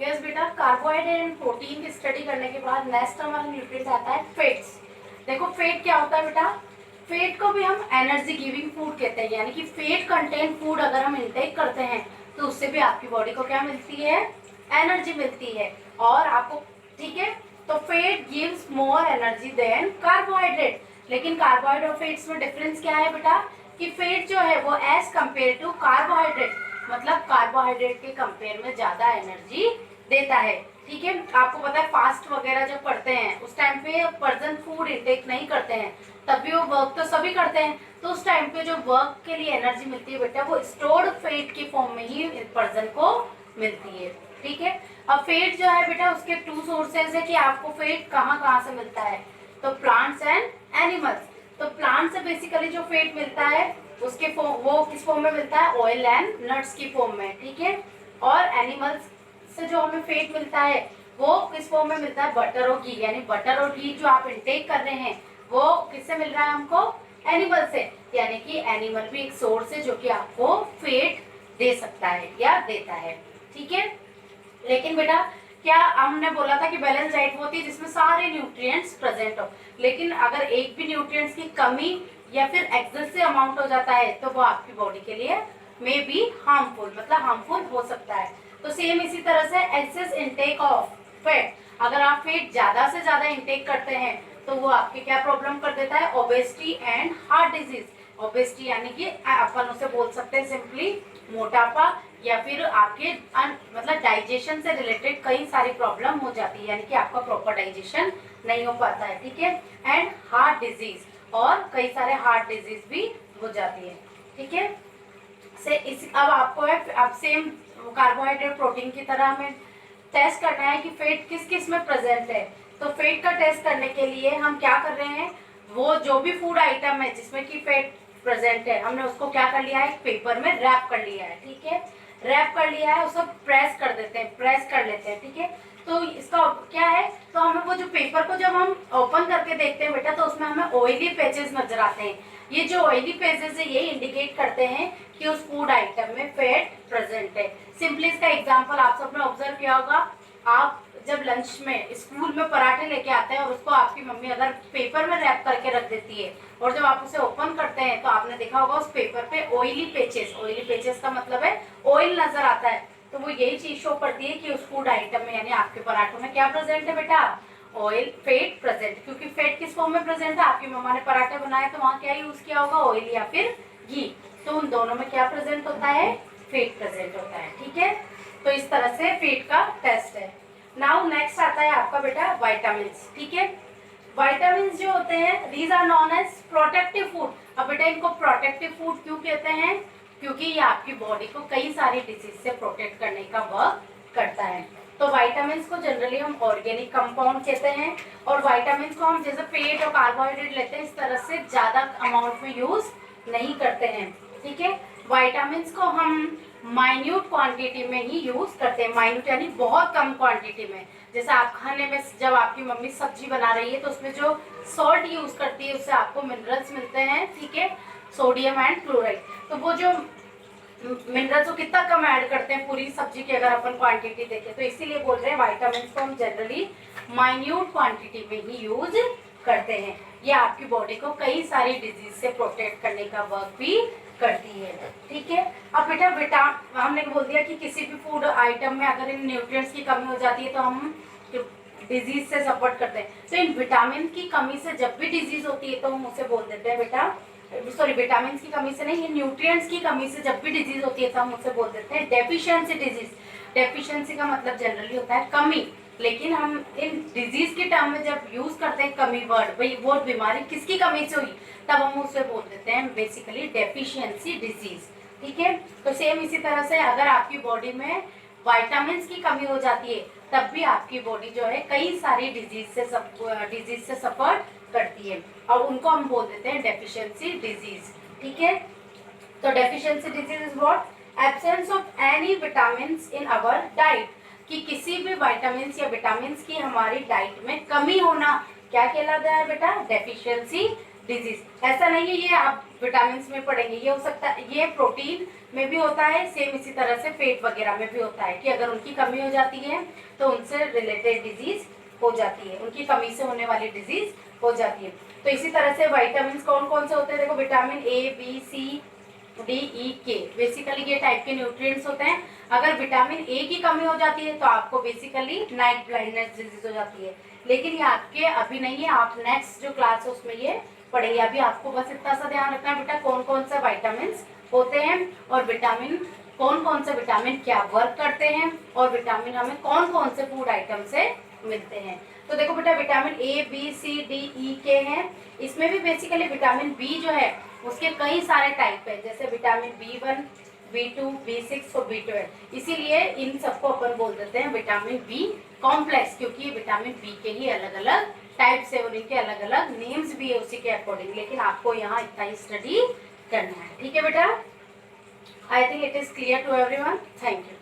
Yes बेटा, carbohydrate and protein की study करने के बाद नेक्स्ट हमारा न्यूट्रिएंट आता है फैट्स। देखो फैट क्या होता है बेटा, फैट को भी हम एनर्जी गिविंग फूड कहते हैं, यानी कि फैट कंटेंट फूड अगर हम इंटेक करते हैं तो उससे भी आपकी बॉडी को क्या मिलती है, एनर्जी मिलती है। और आपको ठीक है, तो fat gives more energy than carbohydrate. लेकिन कार्बोहाइड्रेट और फैट्स में डिफरेंस क्या है बेटा, कि फैट जो है वो एज कंपेयर टू कार्बोहाइड्रेट, मतलब कार्बोहाइड्रेट के कंपेयर में ज्यादा एनर्जी देता है। ठीक है, आपको पता है फास्ट वगैरह जब पढ़ते हैं उस टाइम पे पर्सन फूड इंटेक नहीं करते हैं, तब भी वो वर्क तो सभी करते हैं, तो उस टाइम पे जो वर्क के लिए एनर्जी मिलती है बेटा वो स्टोर्ड फैट की फॉर्म में ही पर्सन को मिलती है। ठीक है, अब फैट जो है बेटा उसके टू सोर्सेज है कि आपको फैट कहाँ कहाँ से मिलता है, तो प्लांट्स एंड एनिमल्स। तो प्लांट से बेसिकली जो फैट मिलता है उसके वो किस फॉर्म में मिलता है, ऑयल एंड नट्स की फॉर्म में। ठीक है, और एनिमल्स से जो हमें फैट मिलता है वो किस फॉर्म में मिलता है, बटर और घी। यानी बटर और घी जो आप इंटेक कर रहे हैं वो किससे मिल रहा है हमको, एनिमल से। यानी कि एनिमल भी एक सोर्स है जो कि आपको फैट दे सकता है या देता है। ठीक है, लेकिन बेटा क्या हमने बोला था कि बैलेंस डाइट वो होती है जिसमें सारे न्यूट्रिएंट्स प्रेजेंट हो, लेकिन अगर एक भी न्यूट्रिएंट्स की कमी या फिर एक्सेसिव अमाउंट हो जाता है तो वो आपकी बॉडी के लिए मे बी हार्मफुल, मतलब हार्मफुल हो सकता है। तो सेम इसी तरह से एक्सेस इनटेक ऑफ फैट, अगर आप फैट ज्यादा से ज्यादा इनटेक करते हैं तो वो आपके क्या प्रॉब्लम कर देता है, obesity and heart disease. Obesity यानी कि अपन उसे बोल सकते हैं सिंपली मोटापा, या फिर आपके मतलब डाइजेशन से रिलेटेड कई सारी प्रॉब्लम हो जाती है, यानी कि आपका प्रॉपर डाइजेशन नहीं हो पाता है। ठीक है, एंड हार्ट डिजीज, और कई सारे हार्ट डिजीज भी हो जाती है। ठीक है, से इस अब आपको है अब सेम कार्बोहाइड्रेट प्रोटीन की तरह हमें टेस्ट करना है कि फैट किस किस में प्रेजेंट है। तो फैट का टेस्ट करने के लिए हम क्या कर रहे हैं, वो जो भी फूड आइटम है जिसमें कि फैट प्रेजेंट है हमने उसको क्या कर लिया है, पेपर में रैप कर लिया है। ठीक है, रैप कर लिया है, उसको प्रेस कर देते हैं, प्रेस कर लेते हैं। ठीक है, तो इसका क्या है, तो हमें वो जो पेपर को जब हम ओपन करके देखते हैं बेटा तो उसमें हमें ऑयली पैचेस नजर आते हैं। ये जो ऑयली पैचेस है ये इंडिकेट करते हैं कि उस फूड आइटम में फैट प्रेजेंट है। सिंपली इसका एग्जांपल आप सबने ऑब्जर्व किया होगा, आप जब लंच में स्कूल में पराठे लेके आते हैं और उसको आपकी मम्मी अगर पेपर में रैप करके रख देती है और जब आप उसे ओपन करते हैं तो आपने देखा होगा उस पेपर पे ऑयली पेचेस का मतलब है ऑयल नजर आता है। तो वो यही चीज शो करती है कि उस फूड आइटम में यानी आपके पराठों में क्या प्रेजेंट है बेटा, ऑयल, फैट प्रेजेंट। क्योंकि फैट किस फॉर्म में प्रेजेंट है, आपकी मम्मा ने पराठे बनाए तो वहाँ क्या यूज किया होगा, ऑयल या फिर घी। तो उन दोनों में क्या प्रेजेंट होता है, फैट प्रेजेंट होता है। ठीक है, तो इस तरह से फैट का टेस्ट है। नाउ नेक्स्ट आता है आपका बेटा वाइटामिन्स। ठीक है, वाइटामिन्स जो होते हैं these are known as protective food. अब बेटा इनको प्रोटेक्टिव फूड क्यों कहते हैं, क्योंकि ये आपकी बॉडी को कई सारी डिजीज से प्रोटेक्ट करने का वर्क करता है। तो वाइटामिन्स को जनरली हम ऑर्गेनिक कंपाउंड कहते हैं, और वाइटामिन्स को हम जैसे फैट और कार्बोहाइड्रेट लेते हैं इस तरह से ज्यादा अमाउंट में यूज नहीं करते हैं। ठीक है, वाइटामिन्स को हम माइन्यूट क्वांटिटी में ही यूज करते हैं, माइन्यूट यानी बहुत कम क्वांटिटी में। जैसे आप खाने में जब आपकी मम्मी सब्जी बना रही है तो उसमें जो सॉल्ट यूज करती है उससे आपको मिनरल्स मिलते हैं। ठीक है, सोडियम एंड क्लोराइड। तो वो जो मिनरल्स को कितना कम ऐड करते हैं पूरी सब्जी की अगर अपन क्वांटिटी देखें, तो इसीलिए बोल रहे हैं वाइटामिन को हम जनरली माइन्यूट क्वांटिटी में ही यूज करते हैं। ये आपकी बॉडी को कई सारी डिजीज से प्रोटेक्ट करने का वर्क भी करती है। ठीक है, अब बेटा हमने बोल दिया कि किसी भी फूड आइटम में अगर इन न्यूट्रिएंट्स की कमी हो जाती है तो हम डिजीज से सपोर्ट करते हैं। तो इन विटामिन की कमी से जब भी डिजीज होती है तो हम उसे बोल देते हैं बेटा, सॉरी विटामिन की कमी से नहीं, न्यूट्रिएंट्स की कमी से जब भी डिजीज होती है तो हम उसे बोल देते हैं डेफिशिएंसी डिजीज। डेफिशिएंसी का मतलब जनरली होता है कमी, लेकिन हम इन डिजीज के टर्म में जब यूज करते हैं कमी वर्ड, भाई वो बीमारी किसकी कमी से हुई, तब हम उसे बोल देते हैं बेसिकली डेफिशिएंसी डिजीज। ठीक है, तो सेम इसी तरह से अगर आपकी बॉडी में विटामिन की कमी हो जाती है तब भी आपकी बॉडी जो है कई सारी डिजीज से सफर करती है और उनको हम बोल देते हैं डेफिशिएंसी डिजीज। ठीक है, तो deficiency disease is what, absence of any vitamins in our diet, कि किसी भी विटामिन्स या विटामिन्स की हमारी डाइट में कमी होना क्या कहलाता है बेटा, डेफिशिएंसी डिजीज, ऐसा नहीं है ये आप विटामिन में पढ़ेंगे, ये हो सकता है ये प्रोटीन में भी होता है, सेम इसी तरह से फैट वगैरह में भी होता है कि अगर उनकी कमी हो जाती है तो उनसे रिलेटेड डिजीज हो जाती है, उनकी कमी से होने वाली डिजीज हो जाती है। तो इसी तरह से विटामिन कौन कौन से होते हैं, देखो vitamin A B C D E K, basically ये टाइप के न्यूट्रिएंट्स होते हैं। अगर विटामिन ए की कमी हो जाती है तो आपको बेसिकली नाइट ब्लाइंडनेस डिजीज हो जाती है, लेकिन ये आपके अभी नहीं है, आप नेक्स्ट जो क्लास है उसमें ये पढ़ेंगे। अभी आपको बस इतना सा ध्यान रखना है बेटा कौन कौन से विटामिन होते हैं और विटामिन कौन कौन से विटामिन क्या वर्क करते हैं और विटामिन हमें कौन कौन से फूड आइटम से मिलते हैं। तो देखो बेटा vitamin A B C D E K हैं, इसमें भी बेसिकली विटामिन बी जो है उसके कई सारे टाइप है, जैसे विटामिन B1 B2 B6 और B12, इसीलिए इन सबको अपन बोल देते हैं विटामिन बी कॉम्प्लेक्स, क्योंकि विटामिन बी के ही अलग अलग टाइप्स है और इनके अलग अलग नेम्स भी है उसी के अकॉर्डिंग, लेकिन आपको यहाँ इतना ही स्टडी करना है। ठीक है बेटा, I think it is clear to everyone. Thank you.